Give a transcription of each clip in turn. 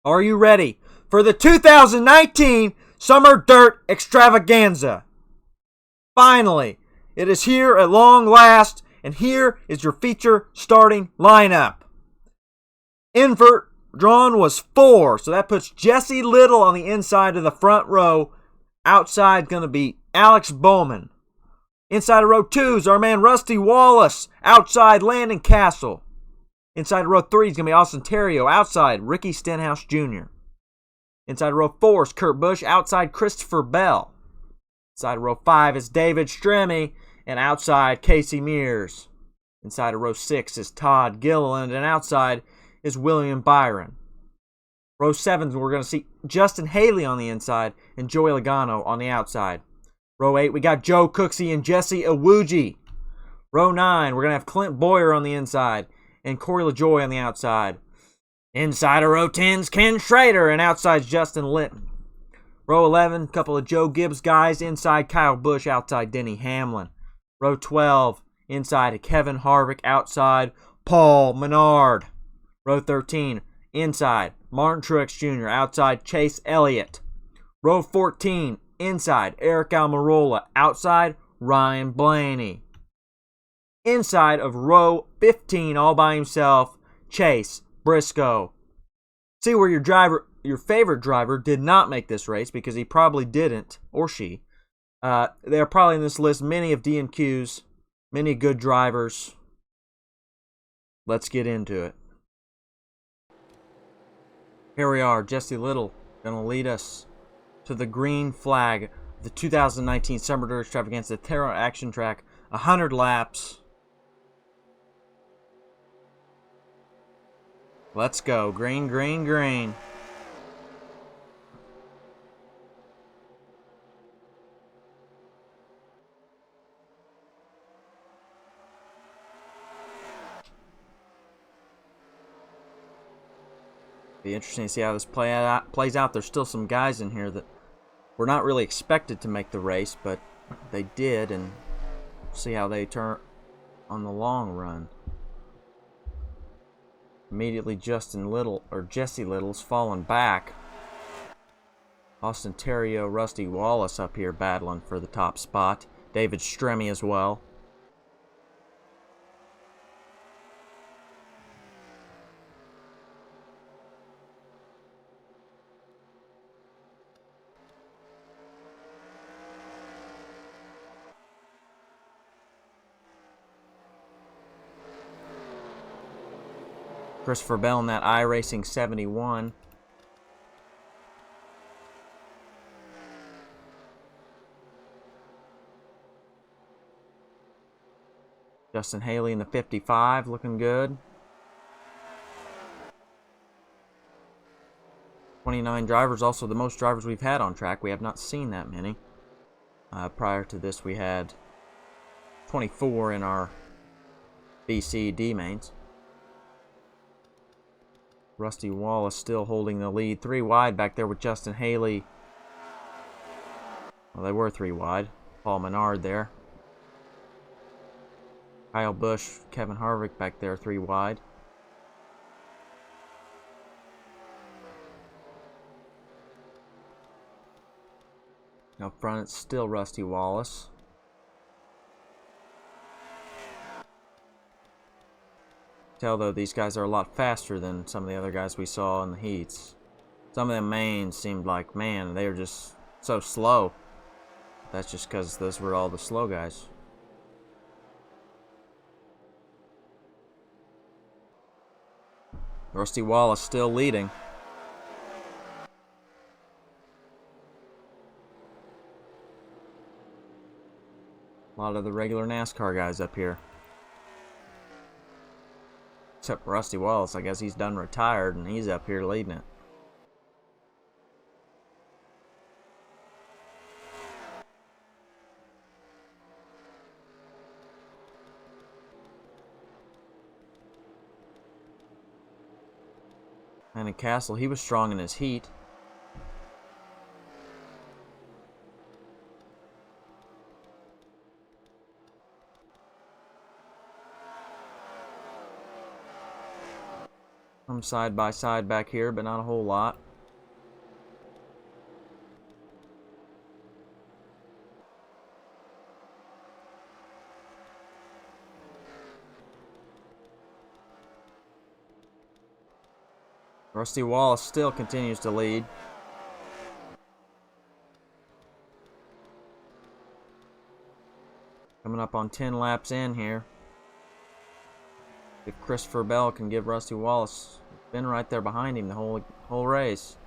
Are you ready for the 2019 Summer Dirt Extravaganza? Finally, it is here at long last, and here is your feature starting lineup. Invert drawn was 4, so that puts Jesse Little on the inside of the front row. Outside going to be Alex Bowman. Inside of row 2 is our man Rusty Wallace. Outside, Landon Castle. Inside of row 3 is going to be Austin Terrio. Outside, Ricky Stenhouse Jr. Inside of row 4 is Kurt Busch. Outside, Christopher Bell. Inside of row 5 is David Stremme. And outside, Casey Mears. Inside of row 6 is Todd Gilliland. And outside is William Byron. Row 7, we're going to see Justin Haley on the inside and Joey Logano on the outside. Row 8, we got Joe Cooksey and Jesse Iwuji. Row 9, we're going to have Clint Boyer on the inside and Corey LaJoy on the outside. Inside of row 10's Ken Schrader, and outside Justin Litton. Row 11, a couple of Joe Gibbs guys. Inside Kyle Busch, outside Denny Hamlin. Row 12, inside Kevin Harvick, outside Paul Menard. Row 13, inside Martin Truex Jr., outside Chase Elliott. Row 14, inside Eric Almirola, outside Ryan Blaney. Inside of row 15, all by himself, Chase Briscoe. See where your favorite driver did not make this race, because he probably didn't, or she. They're probably in this list, many of DNQ's, many good drivers. Let's get into it. Here we are, Jesse Little going to lead us to the green flag, the 2019 Summer Dirt Extravaganza, the Terre Haute Action Track, 100 laps. Let's go. Green, green, green. Be interesting to see how this plays out. There's still some guys in here that were not really expected to make the race, but they did, and see how they turn on the long run. Immediately, Jesse Little's fallen back. Austin Terrio, Rusty Wallace up here battling for the top spot. David Stremme as well. Christopher Bell in that iRacing 71. Justin Haley in the 55, looking good. 29 drivers, also the most drivers we've had on track. We have not seen that many. Prior to this, we had 24 in our BC/D mains. Rusty Wallace still holding the lead. 3 wide back there with Justin Haley. Well, they were 3 wide. Paul Menard there. Kyle Busch, Kevin Harvick back there, 3 wide. Up front, it's still Rusty Wallace. Tell though, these guys are a lot faster than some of the other guys we saw in the heats. Some of them mains seemed like, man, they were just so slow. That's just because those were all the slow guys. Rusty Wallace still leading. A lot of the regular NASCAR guys up here. Except Rusty Wallace, I guess he's done retired and he's up here leading it. And in Castle, he was strong in his heat. From side by side back here, but not a whole lot. Rusty Wallace still continues to lead. Coming up on 10 laps in here. If Christopher Bell can give Rusty Wallace, been right there behind him the whole race.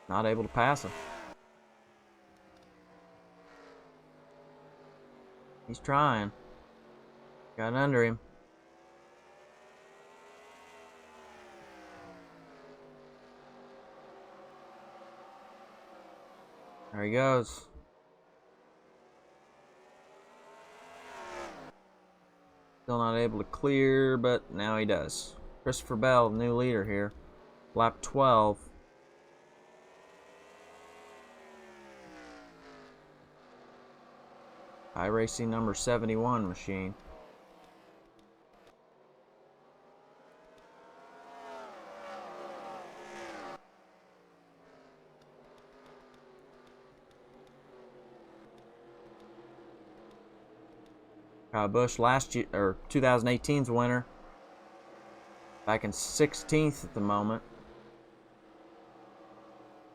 Not able to pass him. He's trying. Got under him. There he goes. Still not able to clear, but now he does. Christopher Bell, new leader here. Lap 12. iRacing number 71 machine. Kyle Busch last year, or 2018's winner. Back in 16th at the moment.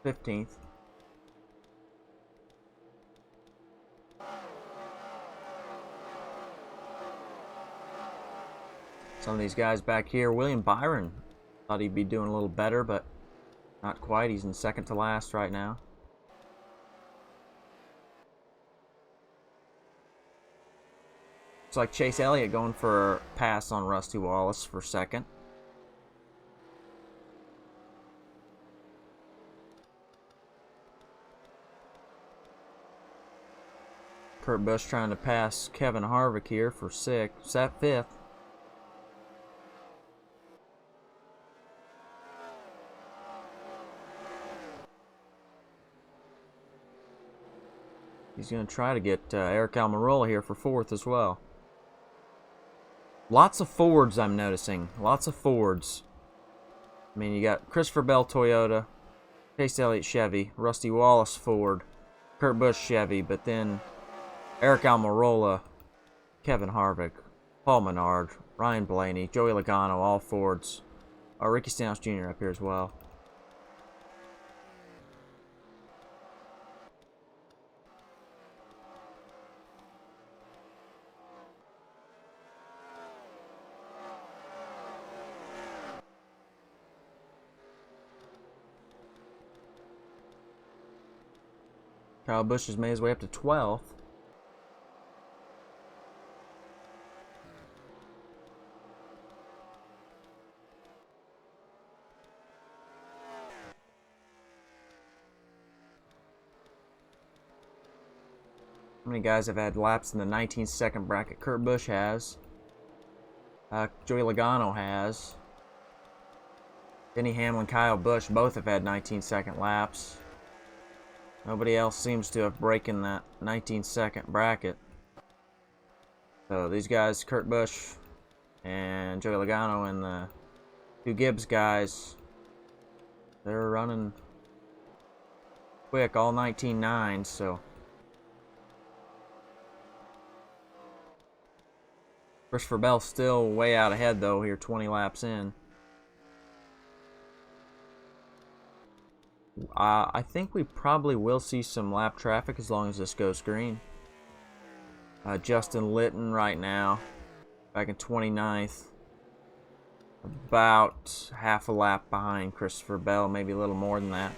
15th. Some of these guys back here. William Byron thought he'd be doing a little better, but not quite. He's in second to last right now. Looks like Chase Elliott going for a pass on Rusty Wallace for second. Kurt Busch trying to pass Kevin Harvick here for fifth. He's going to try to get Eric Almirola here for fourth as well. Lots of Fords I'm noticing. Lots of Fords. I mean, you got Christopher Bell Toyota, Chase Elliott Chevy, Rusty Wallace Ford, Kurt Busch Chevy, but then Eric Almirola, Kevin Harvick, Paul Menard, Ryan Blaney, Joey Logano, all Fords. Ricky Stenhouse Jr. up here as well. Kyle Busch has made his way up to 12th. How many guys have had laps in the 19-second bracket? Kurt Busch has. Joey Logano has. Denny Hamlin, Kyle Busch both have had 19-second laps. Nobody else seems to have broken that 19-second bracket. So these guys, Kurt Busch and Joey Logano and the two Gibbs guys, they're running quick, all 19.9s, so. Christopher Bell still way out ahead though here, 20 laps in. I think we probably will see some lap traffic as long as this goes green. Justin Litton right now, back in 29th. About half a lap behind Christopher Bell, maybe a little more than that.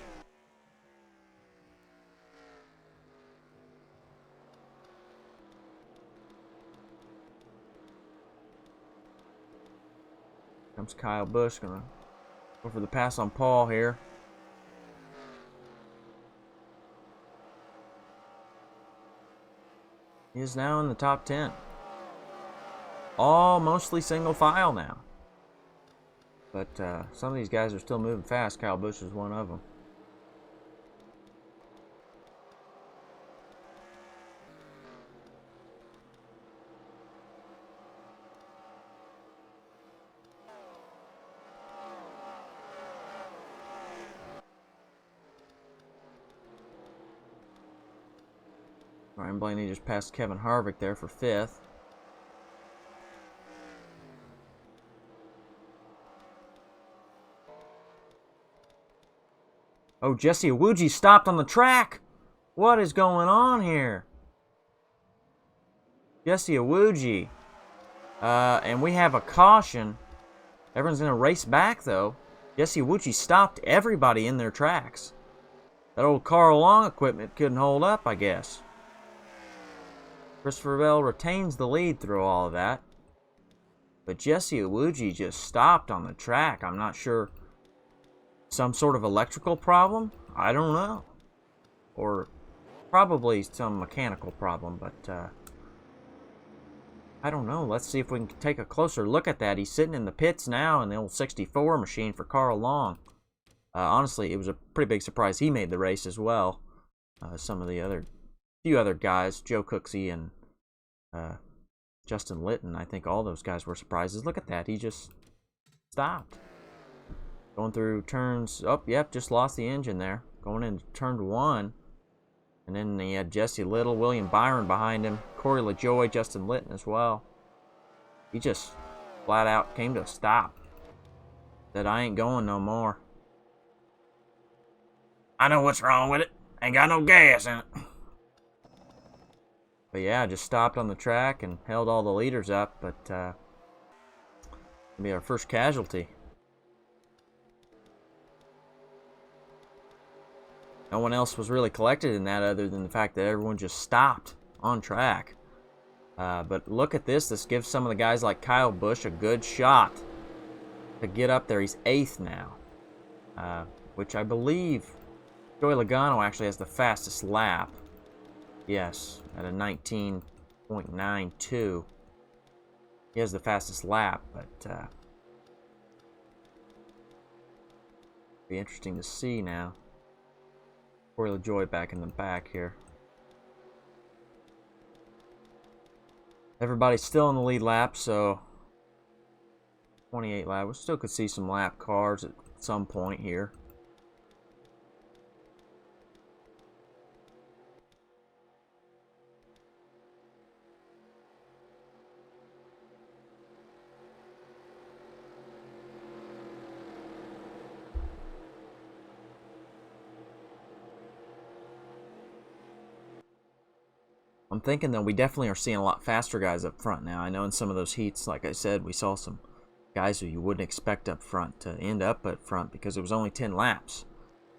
Comes Kyle Busch, gonna go for the pass on Paul here. He is now in the top 10. All mostly single file now. But some of these guys are still moving fast. Kyle Busch is one of them. Ryan Blaney just passed Kevin Harvick there for 5th. Oh, Jesse Iwuji stopped on the track. What is going on here? Jesse Iwuji. And we have a caution. Everyone's going to race back, though. Jesse Iwuji stopped everybody in their tracks. That old Carl Long equipment couldn't hold up, I guess. Christopher Bell retains the lead through all of that. But Jesse Iwuji just stopped on the track. I'm not sure. Some sort of electrical problem? I don't know. Or probably some mechanical problem, but I don't know. Let's see if we can take a closer look at that. He's sitting in the pits now in the old 64 machine for Carl Long. Honestly, it was a pretty big surprise he made the race as well. Some of the few other guys, Joe Cooksey and Justin Litton, I think all those guys were surprises. Look at that. He just stopped. Going through turns. Oh, yep, just lost the engine there. Going into turn 1. And then he had Jesse Little, William Byron behind him, Corey LaJoie, Justin Litton as well. He just flat out came to a stop. Said, I ain't going no more. I know what's wrong with it. Ain't got no gas in it. But yeah, just stopped on the track and held all the leaders up. But it'll be our first casualty. No one else was really collected in that other than the fact that everyone just stopped on track. But look at this. This gives some of the guys like Kyle Busch a good shot to get up there. He's 8th now, which I believe Joey Logano actually has the fastest lap. Yes, at a 19.92. He has the fastest lap, but be interesting to see now. Corey LaJoie back in the back here. Everybody's still in the lead lap, so 28 lap. We still could see some lap cars at some point here. I'm thinking that we definitely are seeing a lot faster guys up front now. I know in some of those heats, like I said, we saw some guys who you wouldn't expect up front to end up up front because it was only 10 laps.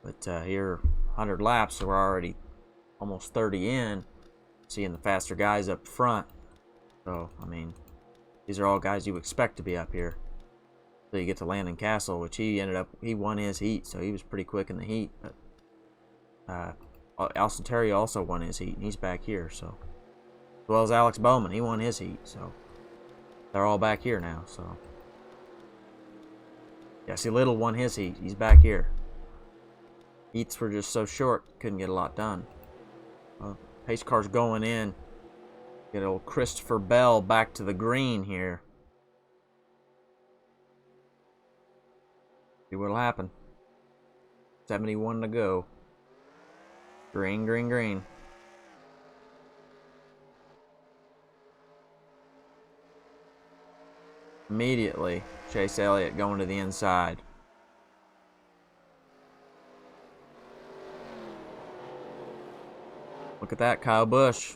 But here, 100 laps, so we're already almost 30 in, seeing the faster guys up front. So, I mean, these are all guys you expect to be up here. So you get to Landon Castle, which he won his heat, so he was pretty quick in the heat. But Alston Terry also won his heat, and he's back here, so. As well as Alex Bowman, he won his heat, so. They're all back here now, so. Jesse Little won his heat, he's back here. Heats were just so short, couldn't get a lot done. Pace car's going in. Get old Christopher Bell back to the green here. See what'll happen. 71 to go. Green, green, green. Immediately, Chase Elliott going to the inside. Look at that, Kyle Busch.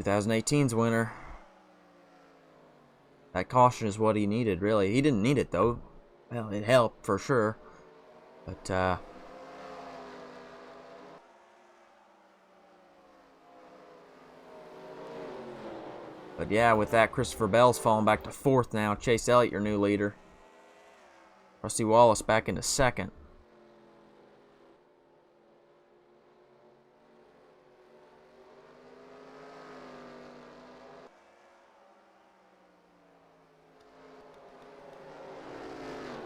2018's winner. That caution is what he needed, really. He didn't need it, though. Well, it helped, for sure. But, But yeah, with that, Christopher Bell's falling back to 4th now. Chase Elliott, your new leader. Rusty Wallace back into 2nd.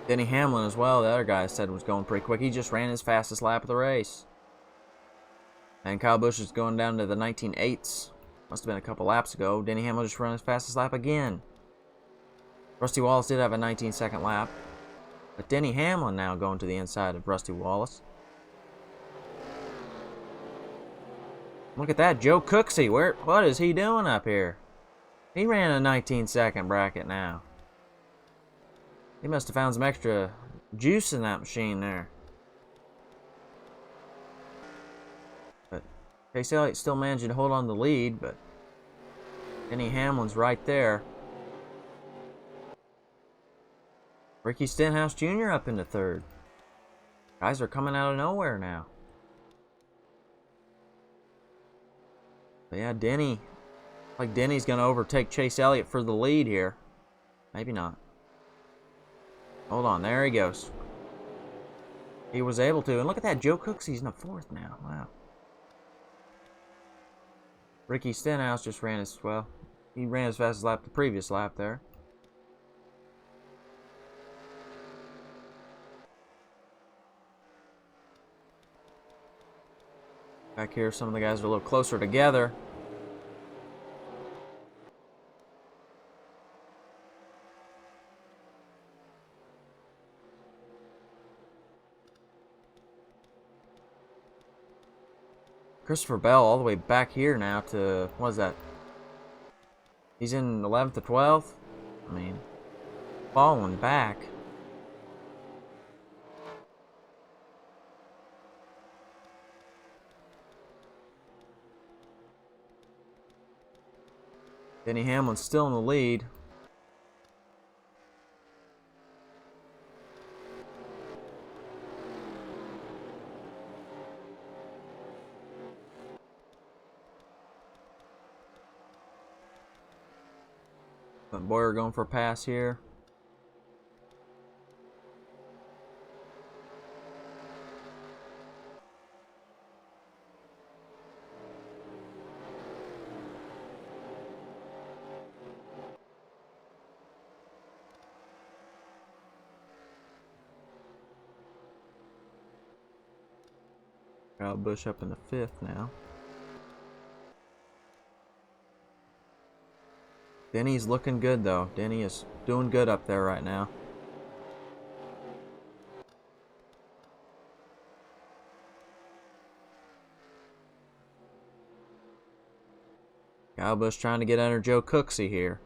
Denny Hamlin as well, the other guy said was going pretty quick. He just ran his fastest lap of the race. And Kyle Busch is going down to the 19.8s. Must have been a couple laps ago. Denny Hamlin just ran his fastest lap again. Rusty Wallace did have a 19-second lap. But Denny Hamlin now going to the inside of Rusty Wallace. Look at that, Joe Cooksey. What is he doing up here? He ran a 19-second bracket now. He must have found some extra juice in that machine there. But Chase Elliott still managing to hold on the lead, but Denny Hamlin's right there. Ricky Stenhouse Jr. up into third. Guys are coming out of nowhere now. But yeah, Denny's going to overtake Chase Elliott for the lead here. Maybe not. Hold on, there he goes. He was able to. And look at that, Joe Cooksey's in the fourth now. Wow. Ricky Stenhouse just ran as well. He ran as fast as the previous lap there. Back here, some of the guys are a little closer together. Christopher Bell all the way back here now to, what is that? He's in 11th to 12th? I mean, falling back. Denny Hamlin's still in the lead. But Boyer going for a pass here. Kyle Busch up in the fifth now. Denny's looking good though. Denny is doing good up there right now. Kyle Busch trying to get under Joe Cooksey here.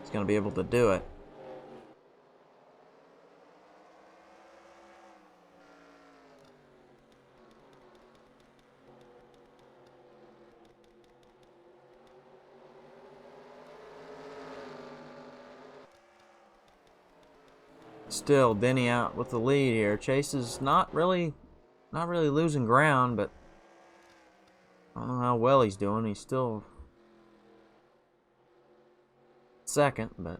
He's going to be able to do it. Still, Denny out with the lead here. Chase is not really losing ground, but I don't know how well he's doing. He's still second, but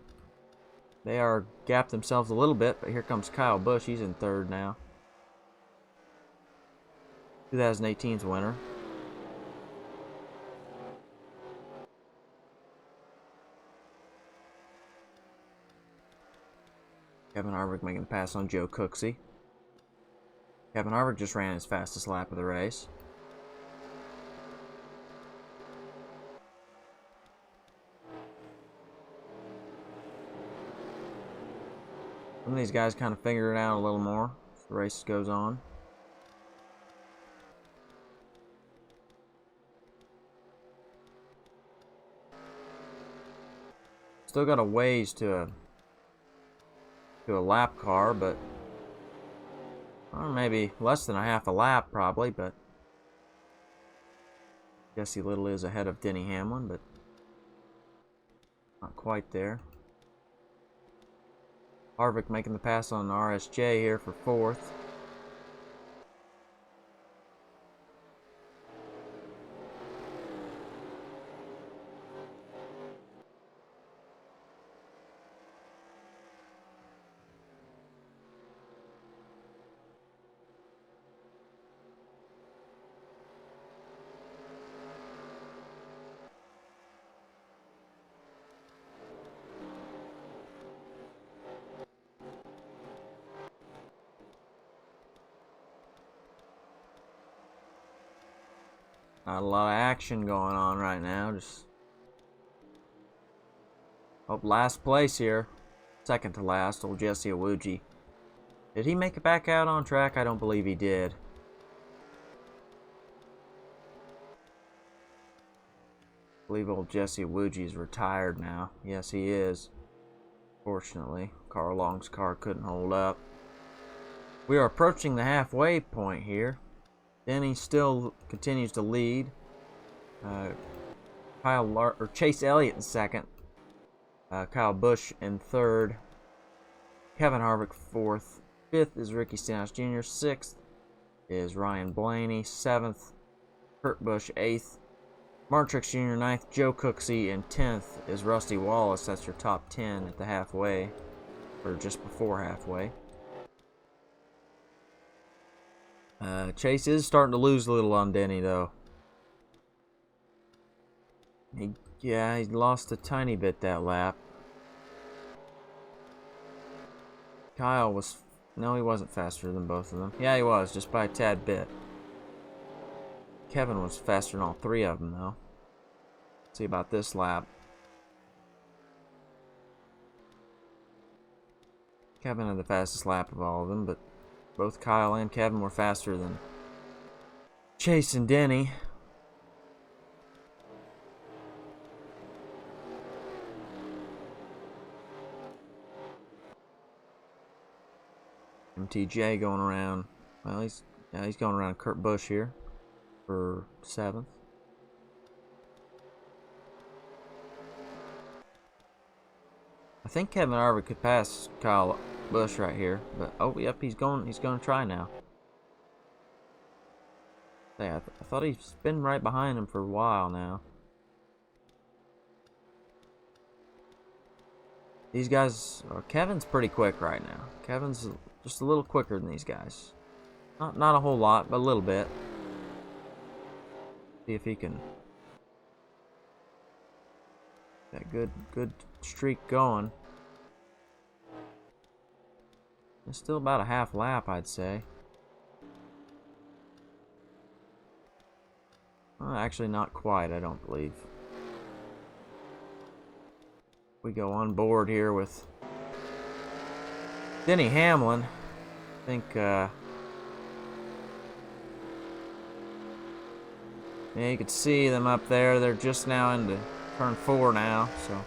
they are gapped themselves a little bit. But here comes Kyle Busch. He's in third now. 2018's winner. Kevin Harvick making the pass on Joe Cooksey. Kevin Harvick just ran his fastest lap of the race. Some of these guys kind of figure it out a little more as the race goes on. Still got a ways to a lap car, but maybe less than a half a lap probably, but Jesse Little is ahead of Denny Hamlin, but not quite there. Harvick making the pass on RSJ here for fourth. Not a lot of action going on right now. Just last place here. second to last, old Jesse Awuji. Did he make it back out on track? I don't believe he did. I believe old Jesse Awuji is retired now. Yes, he is. Fortunately, Carl Long's car couldn't hold up. We are approaching the halfway point here. Denny still continues to lead. Chase Elliott in second. Kyle Busch in third. Kevin Harvick fourth. Fifth is Ricky Stenhouse Jr. Sixth is Ryan Blaney. Seventh, Kurt Busch. Eighth, Martin Truex Jr. Ninth, Joe Cooksey. And 10th is Rusty Wallace. That's your top 10 at the halfway, or just before halfway. Chase is starting to lose a little on Denny, though. He lost a tiny bit that lap. Kyle was... No, he wasn't faster than both of them. Yeah, he was, just by a tad bit. Kevin was faster than all three of them, though. Let's see about this lap. Kevin had the fastest lap of all of them, but both Kyle and Kevin were faster than Chase and Denny. MTJ going around. Well, he's going around Kurt Busch here for 7th. I think Kevin Harvick could pass Kyle Busch right here, but oh yep, he's going to try now. Yeah, I thought he's been right behind him for a while now. These guys, Kevin's pretty quick right now. Kevin's just a little quicker than these guys. Not a whole lot, but a little bit. See if he can that good streak going. It's still about a half lap, I'd say. Well, actually, not quite, I don't believe. We go on board here with Denny Hamlin. I think, yeah, you can see them up there. They're just now into turn 4 now, so.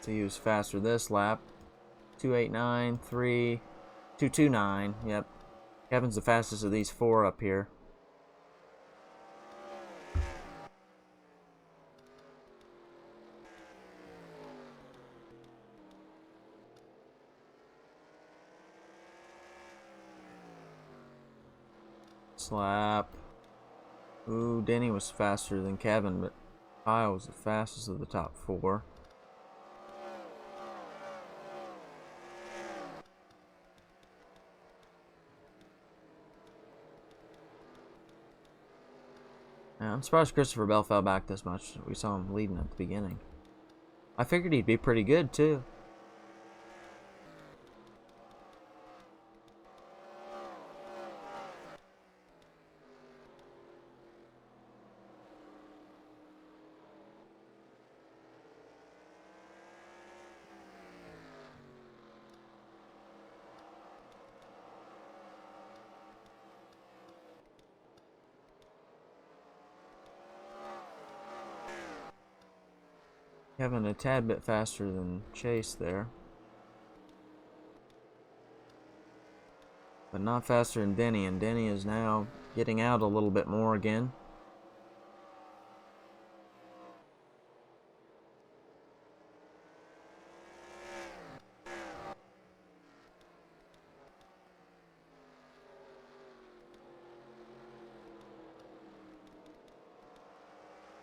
See who's faster this lap. 2:89, 2:29. Yep. Kevin's the fastest of these 4 up here. Slap. Ooh, Denny was faster than Kevin, but Kyle was the fastest of the top 4. Yeah, I'm surprised Christopher Bell fell back this much. We saw him leading at the beginning. I figured he'd be pretty good, too. Kevin a tad bit faster than Chase there. But not faster than Denny, and Denny is now getting out a little bit more again.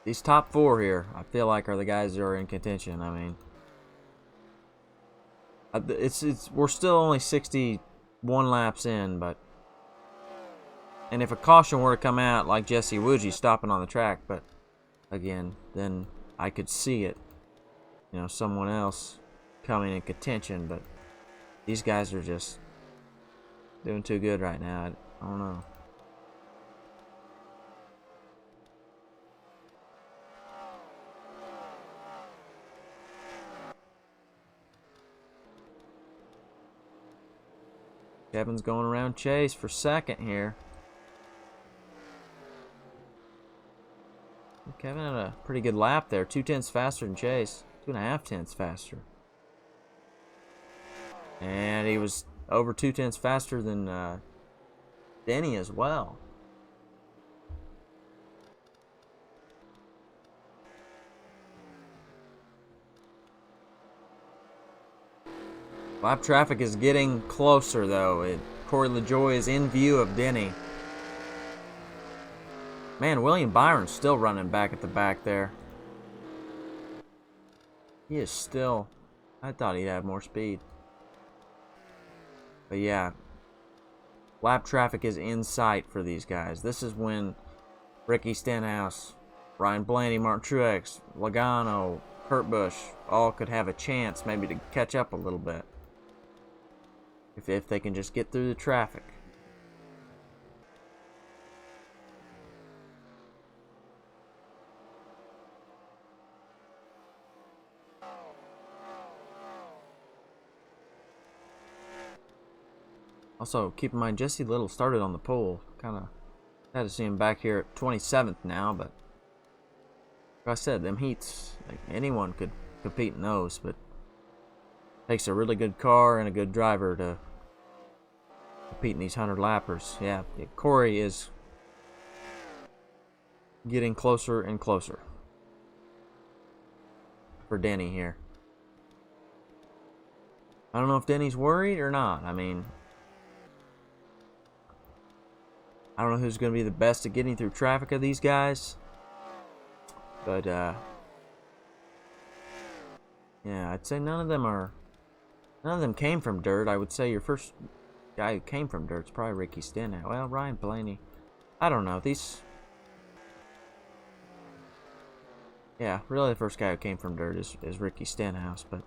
These top 4 here, I feel like, are the guys that are in contention. I mean, we're still only 61 laps in, but and if a caution were to come out, like Jesse Awuji stopping on the track, but again, then I could see it. You know, someone else coming in contention, but these guys are just doing too good right now. I don't know. Kevin's going around Chase for second here. Kevin had a pretty good lap there. 2/10 faster than Chase. 2.5 faster. And he was over 2/10 faster than Denny as well. Lap traffic is getting closer though. Corey LaJoie is in view of Denny. Man, William Byron's still running back at the back there. He is still... I thought he'd have more speed. But yeah, lap traffic is in sight for these guys. This is when Ricky Stenhouse, Ryan Blaney, Martin Truex, Logano, Kurt Busch all could have a chance maybe to catch up a little bit. If they can just get through the traffic. Also, keep in mind, Jesse Little started on the pole. Kind of sad to see him back here at 27th now, but like I said, them heats, like anyone could compete in those, but it takes a really good car and a good driver to compete in these 100 lappers. Yeah, Corey is getting closer and closer for Denny here. I don't know if Denny's worried or not. I mean, I don't know who's going to be the best at getting through traffic of these guys. But, yeah, I'd say none of them came from dirt. I would say your first guy who came from dirt's probably Ricky Stenhouse. Well, Ryan Blaney. I don't know. Yeah, really the first guy who came from dirt is Ricky Stenhouse. But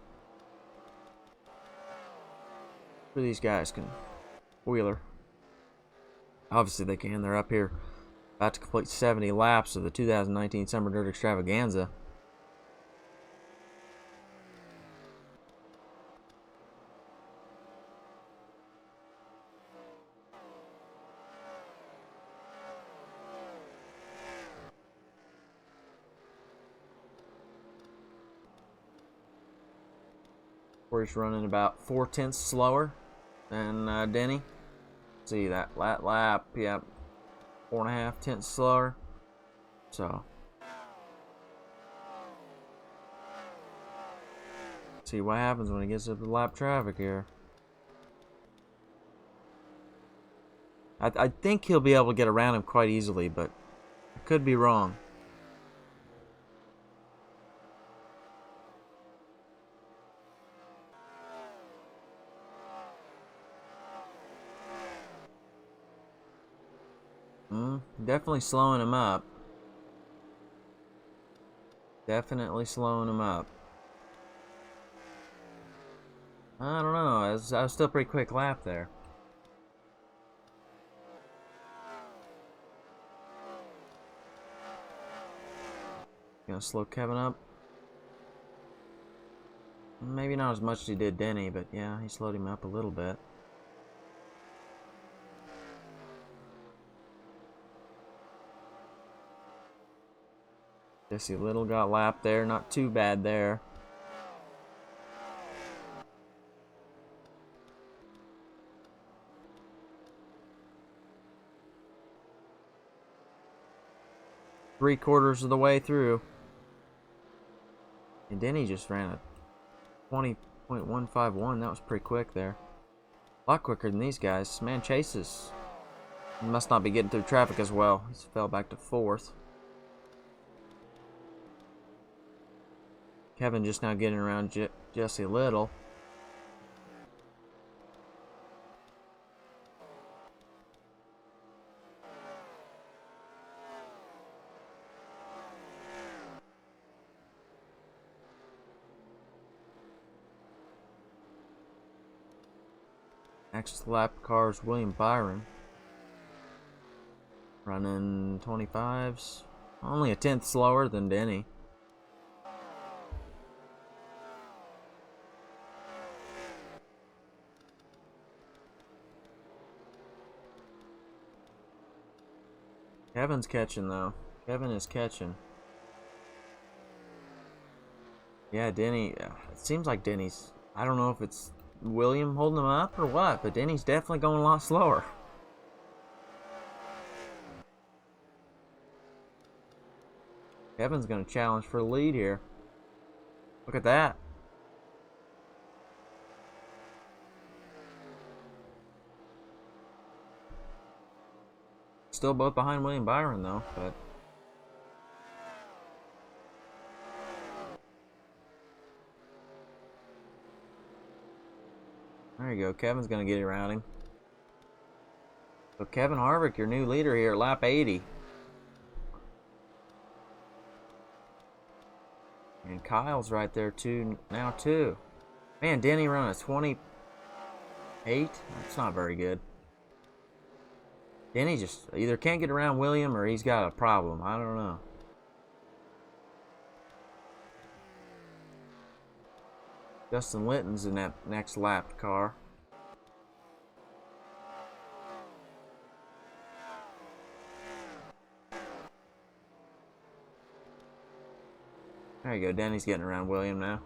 these guys can wheeler. Obviously they can. They're up here about to complete 70 laps of the 2019 Summer Dirt Extravaganza. Corey's running about 4/10 slower than Denny. See that lap, yep, 4.5 slower. So, see what happens when he gets up to lap traffic here. I think he'll be able to get around him quite easily, but I could be wrong. Definitely slowing him up. Definitely slowing him up. I don't know. I was still a pretty quick lap there. Gonna slow Kevin up. Maybe not as much as he did Denny, but yeah, he slowed him up a little bit. Jesse Little got lapped there, not too bad there. Three-quarters of the way through. And Denny just ran a 20.151. That was pretty quick there. A lot quicker than these guys. Man, Chase's must not be getting through traffic as well. He fell back to 4th. Kevin just now getting around Jesse Little. Next lap car's William Byron. Running 25s. Only a 10th slower than Denny. Kevin's catching, though. Kevin is catching. Yeah, Denny. It seems like Denny's... I don't know if it's William holding him up or what, but Denny's definitely going a lot slower. Kevin's going to challenge for the lead here. Look at that. Still both behind William Byron, though, but... There you go. Kevin's going to get around him. So Kevin Harvick, your new leader here at lap 80. And Kyle's right there too now too. Man, Denny running a 28. That's not very good. Denny just either can't get around William or he's got a problem. I don't know. Justin Litton's in that next lap car. There you go. Denny's getting around William now.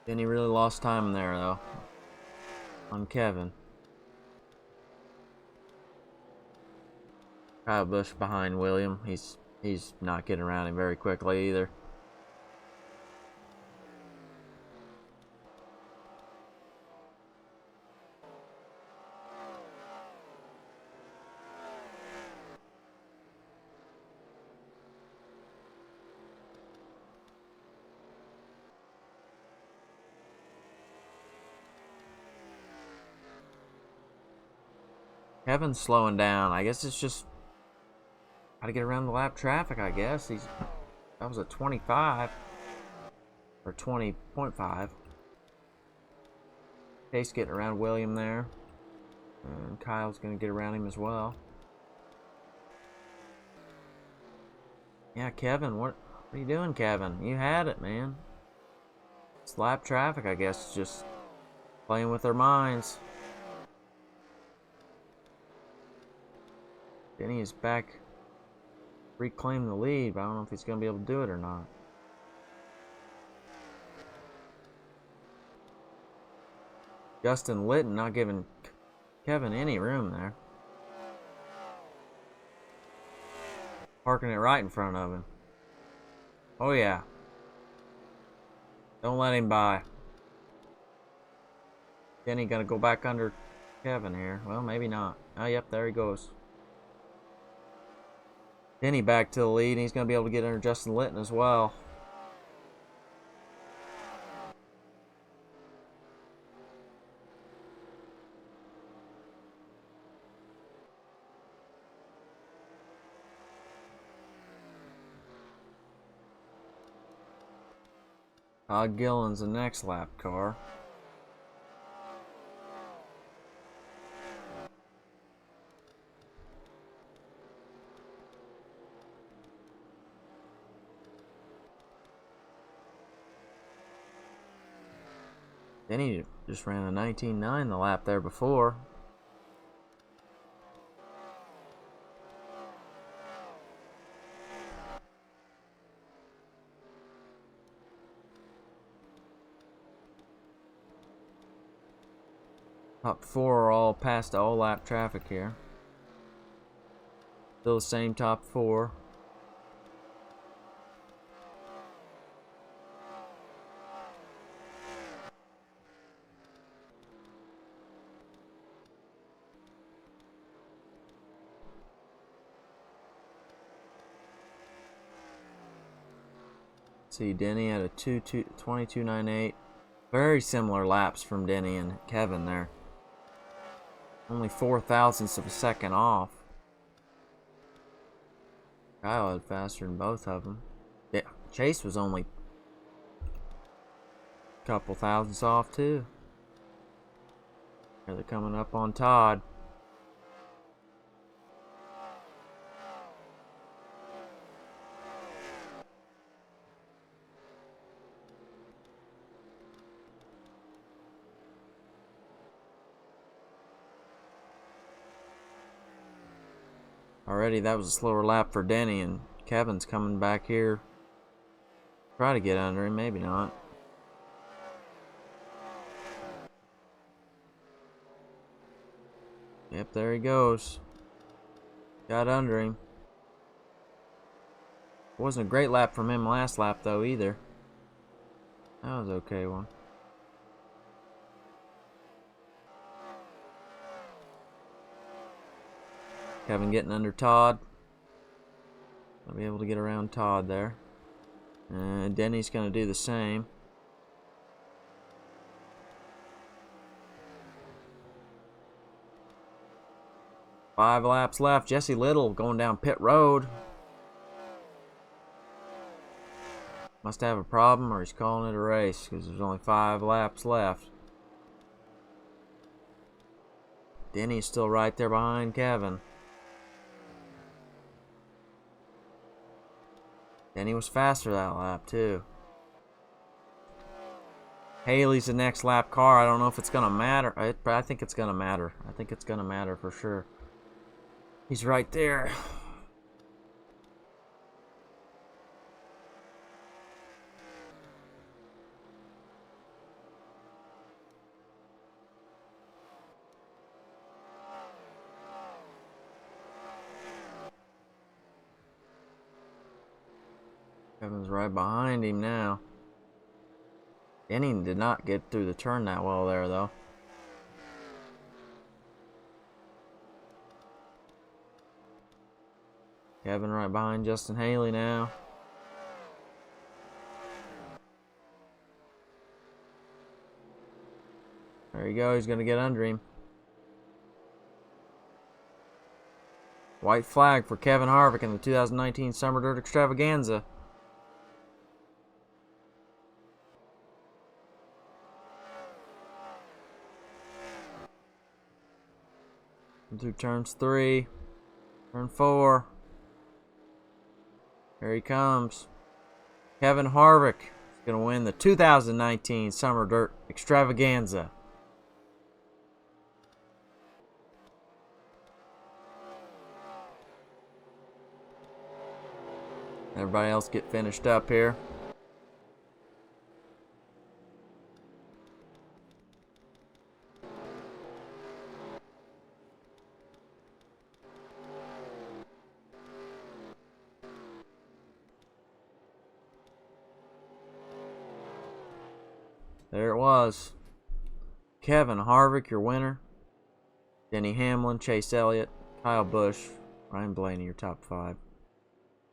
Denny really lost time there, though, on Kevin. Kyle Busch behind William. He's not getting around him very quickly either. Kevin's slowing down. I guess it's just got to get around the lap traffic, I guess. That was a 25 or 20.5. Chase getting around William there. And Kyle's going to get around him as well. Yeah, Kevin, what are you doing, Kevin? You had it, man. It's lap traffic, I guess, just playing with their minds. Denny is back, reclaiming the lead, but I don't know if he's going to be able to do it or not. Justin Litton not giving Kevin any room there. Parking it right in front of him. Oh yeah. Don't let him by. Denny gonna go back under Kevin here. Well, maybe not. Oh, yep, there he goes. Denny back to the lead, and he's going to be able to get under Justin Litton as well. Todd Gillen's the next lap car. Denny just ran a 19.9 the lap there before. Top four are all past all lap traffic here. Still the same top four. See, Denny had a 22.98. Very similar laps from Denny and Kevin there. Only 4 thousandths of a second off. Kyle had faster than both of them. Yeah, Chase was only a couple thousandths off too. Here they're coming up on Todd. Already that was a slower lap for Denny, and Kevin's coming back here. Try to get under him, maybe not. Yep, there he goes. Got under him. Wasn't a great lap from him last lap though either. That was an okay one. Kevin getting under Todd. I'll be able to get around Todd there. And Denny's going to do the same. Five laps left. Jesse Little going down pit road. Must have a problem or he's calling it a race because there's only 5 laps left. Denny's still right there behind Kevin. Denny was faster that lap too. Haley's the next lap car. I don't know if it's going to matter. I think it's going to matter. I think it's going to matter for sure. He's right there. Kevin's right behind him now. Denny did not get through the turn that well there, though. Kevin right behind Justin Haley now. There you go. He's going to get under him. White flag for Kevin Harvick in the 2019 Summer Dirt Extravaganza. Through turns 3, turn 4. Here he comes. Kevin Harvick is going to win the 2019 Summer Dirt Extravaganza. Everybody else get finished up here. There it was. Kevin Harvick, your winner. Denny Hamlin, Chase Elliott, Kyle Busch, Ryan Blaney, your top 5.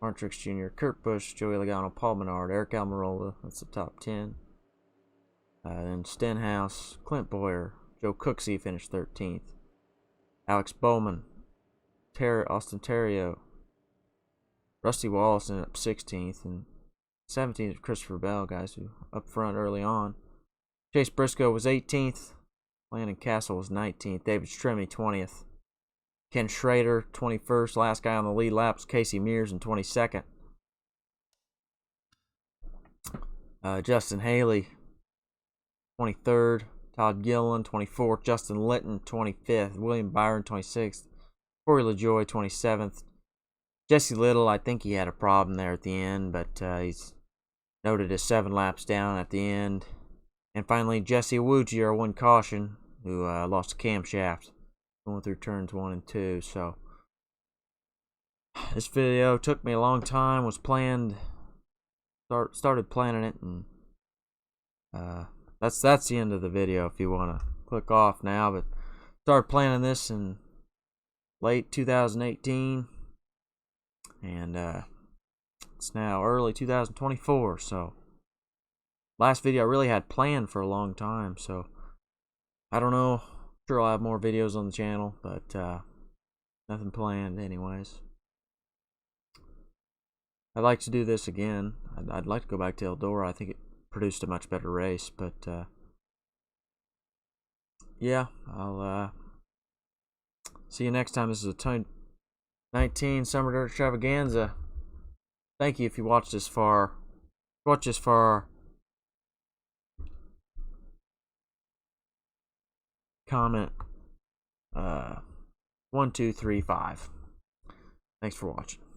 Martin Truex Jr., Kurt Busch, Joey Logano, Paul Menard, Eric Almirola. That's the top 10. Then Stenhouse, Clint Boyer, Joe Cooksey finished 13th. Alex Bowman, Austin Terrio, Rusty Wallace ended up 16th, and 17th is Christopher Bell, guys who up front early on. Chase Briscoe was 18th. Landon Castle was 19th. David Stremme 20th. Ken Schrader 21st. Last guy on the lead lap was Casey Mears in 22nd. Justin Haley 23rd. Todd Gilliland 24th. Justin Litton 25th. William Byron 26th. Corey LaJoie 27th. Jesse Little, I think he had a problem there at the end, but he's noted as 7 laps down at the end. And finally, Jesse Awuji, our one caution, who lost a camshaft going through turns 1 and 2. So this video took me a long time. Was planned, started planning it, and that's the end of the video. If you want to click off now, but started planning this in late 2018, and it's now early 2024. So. Last video I really had planned for a long time, so I don't know. Sure, I'll have more videos on the channel, but nothing planned anyways. I'd like to do this again. I'd like to go back to Eldora. I think it produced a much better race, but yeah, I'll see you next time. This is a 2019 Summer Dirt Extravaganza. Thank you if you watched this far. Watch this far. Comment 1, 2, 3, 5. Thanks for watching.